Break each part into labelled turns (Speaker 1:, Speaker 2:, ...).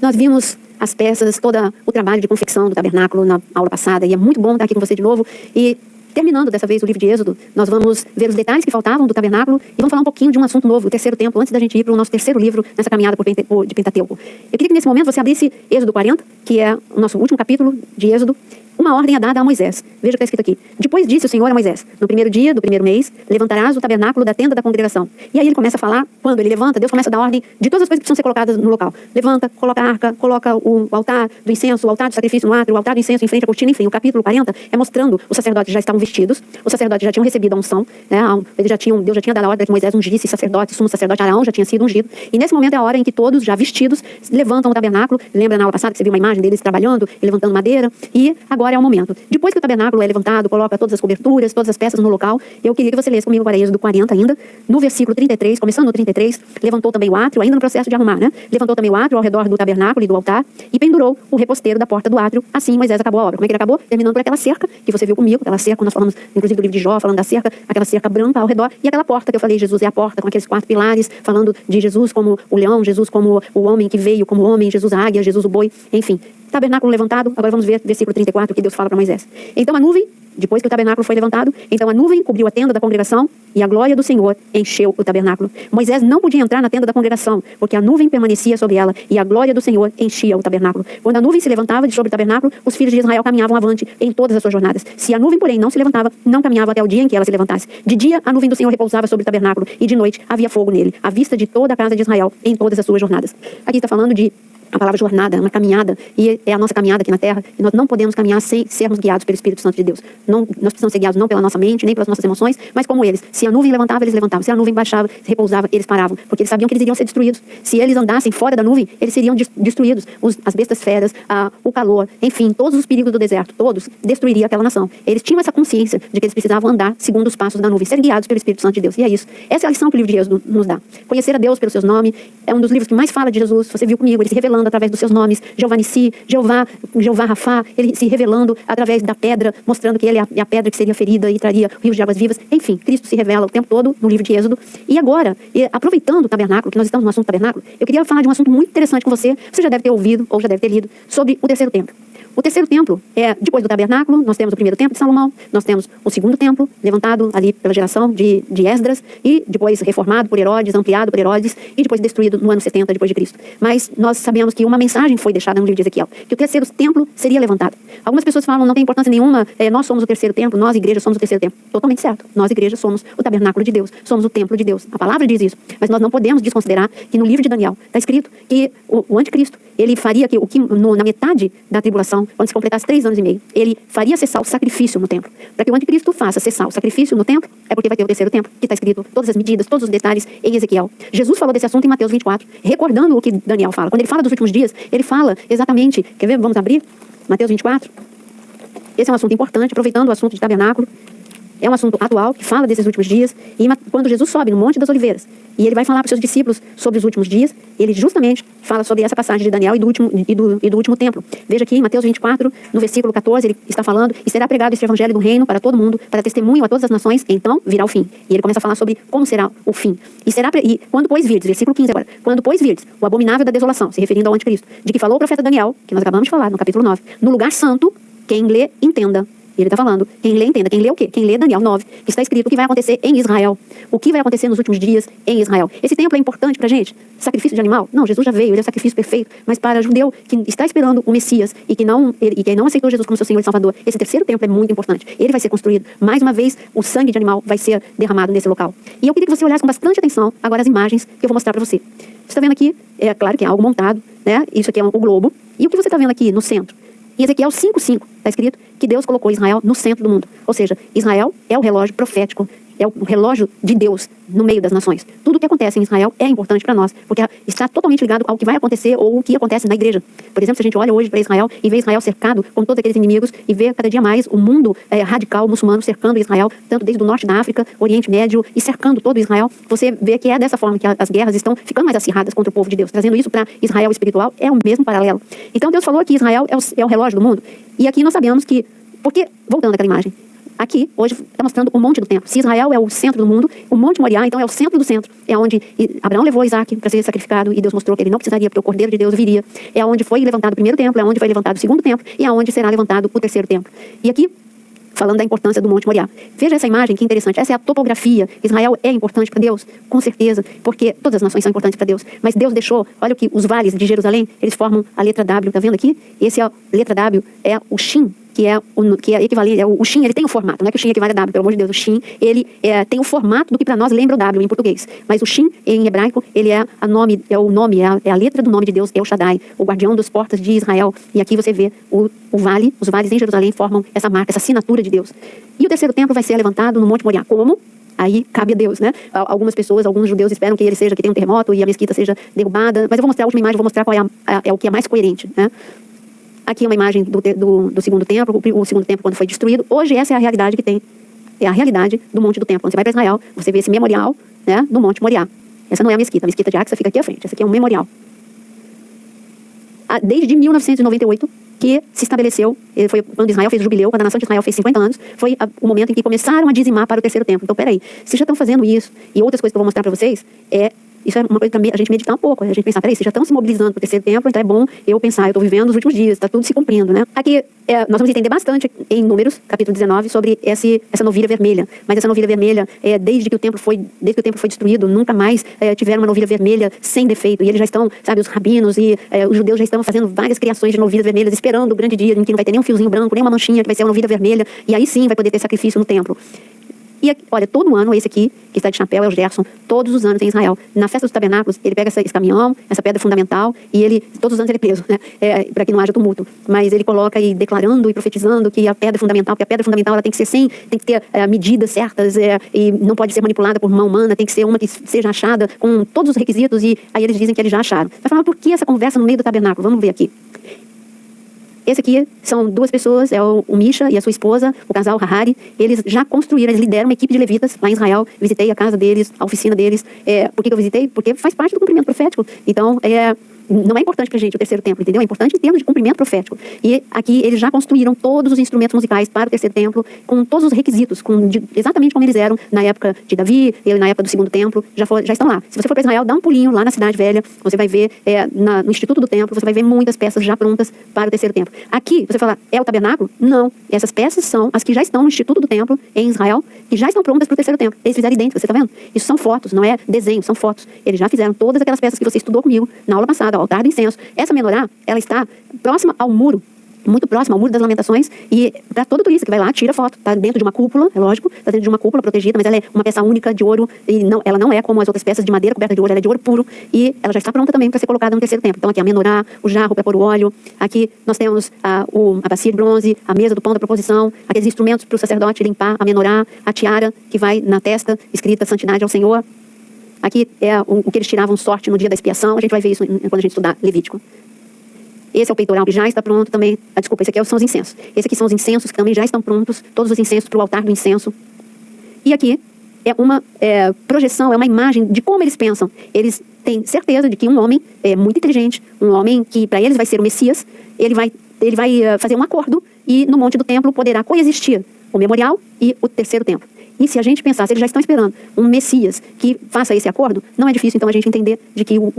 Speaker 1: Nós vimos as peças, todo o trabalho de confecção do tabernáculo na aula passada, e é muito bom estar aqui com você de novo. E terminando dessa vez o livro de Êxodo, nós vamos ver os detalhes que faltavam do tabernáculo e vamos falar um pouquinho de um assunto novo, o terceiro templo, antes da gente ir para o nosso terceiro livro nessa caminhada de Pentateuco. Eu queria que nesse momento você abrisse Êxodo 40, que é o nosso último capítulo de Êxodo. Uma ordem é dada a Moisés. Veja o que está escrito aqui. Depois disse o Senhor a Moisés: no primeiro dia do primeiro mês, levantarás o tabernáculo da tenda da congregação. E aí ele começa a falar, quando ele levanta, Deus começa a dar ordem de todas as coisas que precisam ser colocadas no local. Levanta, coloca a arca, coloca o altar do incenso, o altar do sacrifício no átrio, o altar do incenso em frente à cortina, enfim. O capítulo 40 é mostrando os sacerdotes já estavam vestidos, os sacerdotes já tinham recebido a unção, né? Deus já tinha dado a ordem que Moisés ungisse sacerdote, sumo sacerdote Arão já tinha sido ungido. E nesse momento é a hora em que todos, já vestidos, levantam o tabernáculo. Lembra na aula passada que você viu uma imagem deles trabalhando e levantando madeira? E agora é o momento. Depois que o tabernáculo é levantado, coloca todas as coberturas, todas as peças no local, eu queria que você lesse comigo agora Êxodo 40 ainda, no versículo 33, começando no 33, levantou também o átrio, ainda no processo de arrumar, né? Levantou também o átrio ao redor do tabernáculo e do altar e pendurou o reposteiro da porta do átrio. Assim Moisés acabou a obra. Como é que ele acabou? Terminando por aquela cerca que você viu comigo, aquela cerca, nós falamos inclusive do livro de Jó, falando da cerca, aquela cerca branca ao redor, e aquela porta que eu falei, Jesus é a porta, com aqueles 4 pilares, falando de Jesus como o leão, Jesus como o homem que veio como homem, Jesus a águia, Jesus o boi, enfim. Tabernáculo levantado, agora vamos ver versículo 34, que Deus fala para Moisés. Então a nuvem, depois que o tabernáculo foi levantado, então a nuvem cobriu a tenda da congregação e a glória do Senhor encheu o tabernáculo. Moisés não podia entrar na tenda da congregação, porque a nuvem permanecia sobre ela e a glória do Senhor enchia o tabernáculo. Quando a nuvem se levantava de sobre o tabernáculo, os filhos de Israel caminhavam avante em todas as suas jornadas. Se a nuvem, porém, não se levantava, não caminhava até o dia em que ela se levantasse. De dia, a nuvem do Senhor repousava sobre o tabernáculo e de noite havia fogo nele, à vista de toda a casa de Israel em todas as suas jornadas. Aqui está falando de a palavra jornada, uma caminhada, e é a nossa caminhada aqui na Terra, e nós não podemos caminhar sem sermos guiados pelo Espírito Santo de Deus. Nós precisamos ser guiados não pela nossa mente, nem pelas nossas emoções, mas como eles. Se a nuvem levantava, eles levantavam. Se a nuvem baixava, repousava, eles paravam, porque eles sabiam que eles iriam ser destruídos. Se eles andassem fora da nuvem, eles seriam destruídos. As bestas feras, o calor, enfim, todos os perigos do deserto, todos, destruiria aquela nação. Eles tinham essa consciência de que eles precisavam andar segundo os passos da nuvem, ser guiados pelo Espírito Santo de Deus. E é isso. Essa é a lição que o livro de Êxodo nos dá. Conhecer a Deus pelos seus nomes é um dos livros que mais fala de Jesus. Você viu comigo, ele se revelando através dos seus nomes. Jeová Nissi, Jeová Rafá, ele se revelando através da pedra, mostrando que ele é a pedra que seria ferida e traria rios de águas vivas. Enfim, Cristo se revela o tempo todo no livro de Êxodo. E agora, aproveitando o tabernáculo, que nós estamos no assunto tabernáculo, eu queria falar de um assunto muito interessante com você. Você já deve ter ouvido, ou já deve ter lido, sobre o terceiro templo. O terceiro templo é, depois do tabernáculo, nós temos o primeiro templo de Salomão, nós temos o segundo templo, levantado ali pela geração de Esdras, e depois reformado por Herodes, ampliado por Herodes, e depois destruído no ano 70 depois de Cristo. Mas nós sabemos que uma mensagem foi deixada no livro de Ezequiel, que o terceiro templo seria levantado. Algumas pessoas falam, não tem importância nenhuma, nós somos o terceiro templo, nós, igreja, somos o terceiro templo. Totalmente certo. Nós, igreja, somos o tabernáculo de Deus, somos o templo de Deus. A palavra diz isso. Mas nós não podemos desconsiderar que no livro de Daniel está escrito que o anticristo, ele faria que na metade da tribulação, quando se completasse 3 anos e meio, ele faria cessar o sacrifício no templo. Para que o anticristo faça cessar o sacrifício no templo, é porque vai ter o terceiro templo, que está escrito todas as medidas, todos os detalhes em Ezequiel. Jesus falou desse assunto em Mateus 24, recordando o que Daniel fala. Quando ele fala dos últimos dias, ele fala exatamente, quer ver? Vamos abrir? Mateus 24. Esse é um assunto importante, aproveitando o assunto de tabernáculo. É um assunto atual, que fala desses últimos dias. E quando Jesus sobe no Monte das Oliveiras, e ele vai falar para os seus discípulos sobre os últimos dias, ele justamente fala sobre essa passagem de Daniel e do último templo. Veja aqui em Mateus 24, no versículo 14, ele está falando: e será pregado este evangelho do reino para todo mundo, para testemunho a todas as nações, então virá o fim. E ele começa a falar sobre como será o fim. E quando pois virdes, versículo 15 agora, quando pois virdes o abominável da desolação, se referindo ao anticristo, de que falou o profeta Daniel, que nós acabamos de falar no capítulo 9, no lugar santo, quem lê, entenda. E ele está falando, quem lê, entenda. Quem lê o quê? Quem lê Daniel 9, que está escrito o que vai acontecer em Israel. O que vai acontecer nos últimos dias em Israel. Esse templo é importante para a gente. Sacrifício de animal? Não, Jesus já veio, ele é o sacrifício perfeito. Mas para judeu que está esperando o Messias e que não aceitou Jesus como seu Senhor e Salvador, esse terceiro templo é muito importante. Ele vai ser construído. Mais uma vez, o sangue de animal vai ser derramado nesse local. E eu queria que você olhasse com bastante atenção agora as imagens que eu vou mostrar para você. Você está vendo aqui, é claro que é algo montado, né? Isso aqui é o globo. E o que você está vendo aqui no centro? Em Ezequiel 5:5 está escrito que Deus colocou Israel no centro do mundo. Ou seja, Israel é o relógio profético, é o relógio de Deus no meio das nações. Tudo o que acontece em Israel é importante para nós, porque está totalmente ligado ao que vai acontecer ou o que acontece na igreja. Por exemplo, se a gente olha hoje para Israel e vê Israel cercado com todos aqueles inimigos e vê cada dia mais o mundo radical muçulmano cercando Israel, tanto desde o norte da África, Oriente Médio e cercando todo Israel, você vê que é dessa forma que as guerras estão ficando mais acirradas contra o povo de Deus. Trazendo isso para Israel espiritual é o mesmo paralelo. Então Deus falou que Israel é o relógio do mundo. E aqui nós sabemos que, porque, voltando àquela imagem, aqui, hoje, está mostrando o Monte do Templo. Se Israel é o centro do mundo, o Monte Moriá, então, é o centro do centro. É onde Abraão levou Isaac para ser sacrificado e Deus mostrou que ele não precisaria, porque o Cordeiro de Deus viria. É onde foi levantado o primeiro templo, é onde foi levantado o segundo templo e é onde será levantado o terceiro templo. E aqui, falando da importância do Monte Moriá. Veja essa imagem, que interessante. Essa é a topografia. Israel é importante para Deus, com certeza, porque todas as nações são importantes para Deus. Mas Deus deixou, olha o que os vales de Jerusalém, eles formam a letra W, tá vendo aqui? Esse é a letra W, é o Shin, que é equivalente, o Shin, ele tem o formato, não é que o Shin equivale a W, pelo amor de Deus, o Shin, ele tem o formato do que para nós lembra o W em português, mas o Shin, em hebraico, ele é a letra do nome de Deus, El Shaddai, o guardião das portas de Israel, e aqui você vê os vales em Jerusalém formam essa marca, essa assinatura de Deus. E o terceiro templo vai ser levantado no Monte Moriá. Como? Aí cabe a Deus, né? Algumas pessoas, alguns judeus esperam que ele tenha um terremoto e a mesquita seja derrubada, mas eu vou mostrar a última imagem, vou mostrar qual é o que é mais coerente, né? Aqui é uma imagem do segundo templo, o segundo templo quando foi destruído. Hoje essa é a realidade que tem. É a realidade do Monte do Templo. Quando você vai para Israel, você vê esse memorial, né, do Monte Moriá. Essa não é a mesquita de Aqsa fica aqui à frente. Essa aqui é um memorial. Desde 1998 que se estabeleceu, foi quando Israel fez o jubileu, quando a nação de Israel fez 50 anos, foi o momento em que começaram a dizimar para o terceiro templo. Então, peraí, se já estão fazendo isso, e outras coisas que eu vou mostrar para vocês, isso é uma coisa para a gente meditar um pouco, a gente pensar, peraí, vocês já estão se mobilizando para o terceiro templo, então é bom eu pensar, eu estou vivendo os últimos dias, está tudo se cumprindo, né? Aqui, nós vamos entender bastante em Números, capítulo 19, sobre essa novilha vermelha. Mas essa novilha vermelha, desde que o templo foi destruído, nunca mais tiveram uma novilha vermelha sem defeito. E eles já estão, sabe, os rabinos e os judeus já estão fazendo várias criações de novilhas vermelhas, esperando o grande dia em que não vai ter nem um fiozinho branco, nem uma manchinha, que vai ser uma novilha vermelha, e aí sim vai poder ter sacrifício no templo. E olha, todo ano, esse aqui, que está de chapéu, é o Gerson, todos os anos em Israel. Na festa dos tabernáculos, ele pega esse caminhão, essa pedra fundamental, e todos os anos ele é preso, né? Para que não haja tumulto. Mas ele coloca aí, declarando e profetizando que a pedra fundamental, porque a pedra fundamental ela tem que ser tem que ter medidas certas, e não pode ser manipulada por mão humana, tem que ser uma que seja achada com todos os requisitos, e aí eles dizem que eles já acharam. Vai falar, por que essa conversa no meio do tabernáculo? Vamos ver aqui. Esse aqui são duas pessoas, é o Misha e a sua esposa, o casal Harari. Eles já construíram, eles lideram uma equipe de levitas lá em Israel. Visitei a casa deles, a oficina deles. Por que eu visitei? Porque faz parte do cumprimento profético. Então, não é importante pra gente o terceiro templo, entendeu? É importante em termos de cumprimento profético. E aqui eles já construíram todos os instrumentos musicais para o terceiro templo, com todos os requisitos, exatamente como eles eram na época de Davi, e na época do segundo templo, já estão lá. Se você for para Israel, dá um pulinho lá na Cidade Velha, você vai ver, no Instituto do Templo, você vai ver muitas peças já prontas para o terceiro templo. Aqui, você fala, é o tabernáculo? Não. Essas peças são as que já estão no Instituto do Templo, em Israel, que já estão prontas para o terceiro templo. Eles fizeram idênticas, você está vendo? Isso são fotos, não é desenho, são fotos. Eles já fizeram todas aquelas peças que você estudou comigo na aula passada, o altar do incenso. Essa menorá, ela está próxima ao muro, muito próxima ao Muro das Lamentações, e para todo turista que vai lá, tira foto. Está dentro de uma cúpula, é lógico, está dentro de uma cúpula protegida, mas ela é uma peça única de ouro, e ela não é como as outras peças de madeira coberta de ouro, ela é de ouro puro, e ela já está pronta também para ser colocada no terceiro templo. Então aqui a menorá, o jarro para pôr o óleo, aqui nós temos a bacia de bronze, a mesa do pão da proposição, aqueles instrumentos para o sacerdote limpar a menorá, a tiara que vai na testa, escrita Santidade ao Senhor. Aqui é o que eles tiravam sorte no dia da expiação, a gente vai ver isso quando a gente estudar Levítico. Esse é o peitoral que já está pronto também. Desculpa, esse aqui são os incensos. Esse aqui são os incensos que também já estão prontos. Todos os incensos para o altar do incenso. E aqui é uma projeção, é uma imagem de como eles pensam. Eles têm certeza de que um homem muito inteligente, um homem que para eles vai ser o Messias, ele vai fazer um acordo e no Monte do Templo poderá coexistir o memorial e o terceiro templo. E se a gente pensar, se eles já estão esperando um Messias que faça esse acordo, não é difícil então a gente entender de que o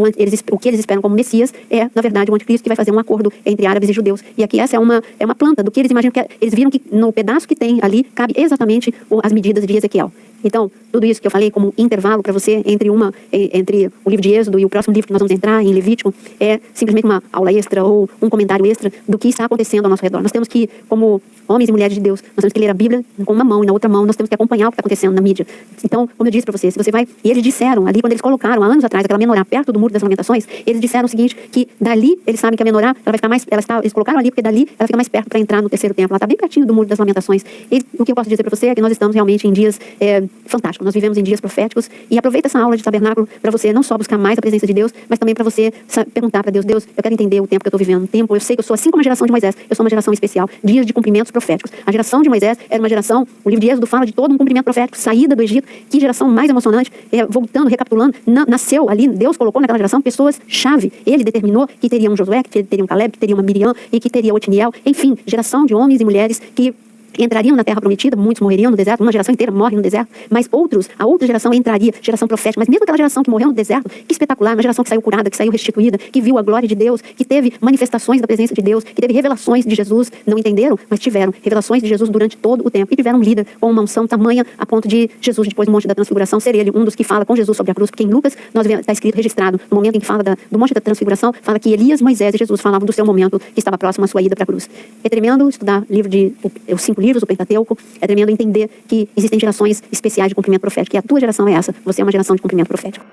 Speaker 1: que eles esperam como Messias é, na verdade, o anticristo que vai fazer um acordo entre árabes e judeus. E aqui essa é uma planta do que eles imaginam, que eles viram que no pedaço que tem ali cabe exatamente as medidas de Ezequiel. Então, tudo isso que eu falei como intervalo para você entre o livro de Êxodo e o próximo livro que nós vamos entrar, em Levítico, é simplesmente uma aula extra ou um comentário extra do que está acontecendo ao nosso redor. Nós temos que, como homens e mulheres de Deus, nós temos que ler a Bíblia com uma mão e na outra mão nós temos que acompanhar o que está acontecendo na mídia. Então, como eu disse para você, se você vai... E eles disseram ali, quando eles colocaram, há anos atrás, aquela menorá perto do Muro das Lamentações, eles disseram o seguinte, que dali, eles sabem que a menorá, ela vai ficar mais... Eles colocaram ali porque dali ela fica mais perto para entrar no terceiro templo. Ela está bem pertinho do Muro das Lamentações. E o que eu posso dizer para você é que nós estamos realmente em dias fantásticos. Nós vivemos em dias proféticos e aproveita essa aula de tabernáculo para você não só buscar mais a presença de Deus, mas também para você perguntar para Deus, eu quero entender o tempo que eu estou vivendo, o tempo, eu sei que eu sou assim como a geração de Moisés, eu sou uma geração especial, dias de cumprimentos proféticos. A geração de Moisés era uma geração, o livro de Êxodo fala de todo um cumprimento profético, saída do Egito, que geração mais emocionante, voltando, recapitulando, nasceu ali, Deus colocou naquela geração pessoas-chave, ele determinou que teria um Josué, que teria um Caleb, que teria uma Miriam e que teria Otiniel, enfim, geração de homens e mulheres que entrariam na terra prometida, muitos morreriam no deserto, uma geração inteira morre no deserto, mas a outra geração entraria, geração profética, mas mesmo aquela geração que morreu no deserto, que espetacular, uma geração que saiu curada, que saiu restituída, que viu a glória de Deus, que teve manifestações da presença de Deus, que teve revelações de Jesus, não entenderam, mas tiveram revelações de Jesus durante todo o tempo, e tiveram um líder com uma unção tamanha a ponto de Jesus, depois do Monte da Transfiguração, ser ele um dos que fala com Jesus sobre a cruz, porque em Lucas está escrito, registrado, no momento em que fala do Monte da Transfiguração, fala que Elias, Moisés e Jesus falavam do seu momento que estava próximo à sua ida para a cruz. É tremendo estudar os 5 livros do Pentateuco, é tremendo entender que existem gerações especiais de cumprimento profético, e a tua geração é essa, você é uma geração de cumprimento profético.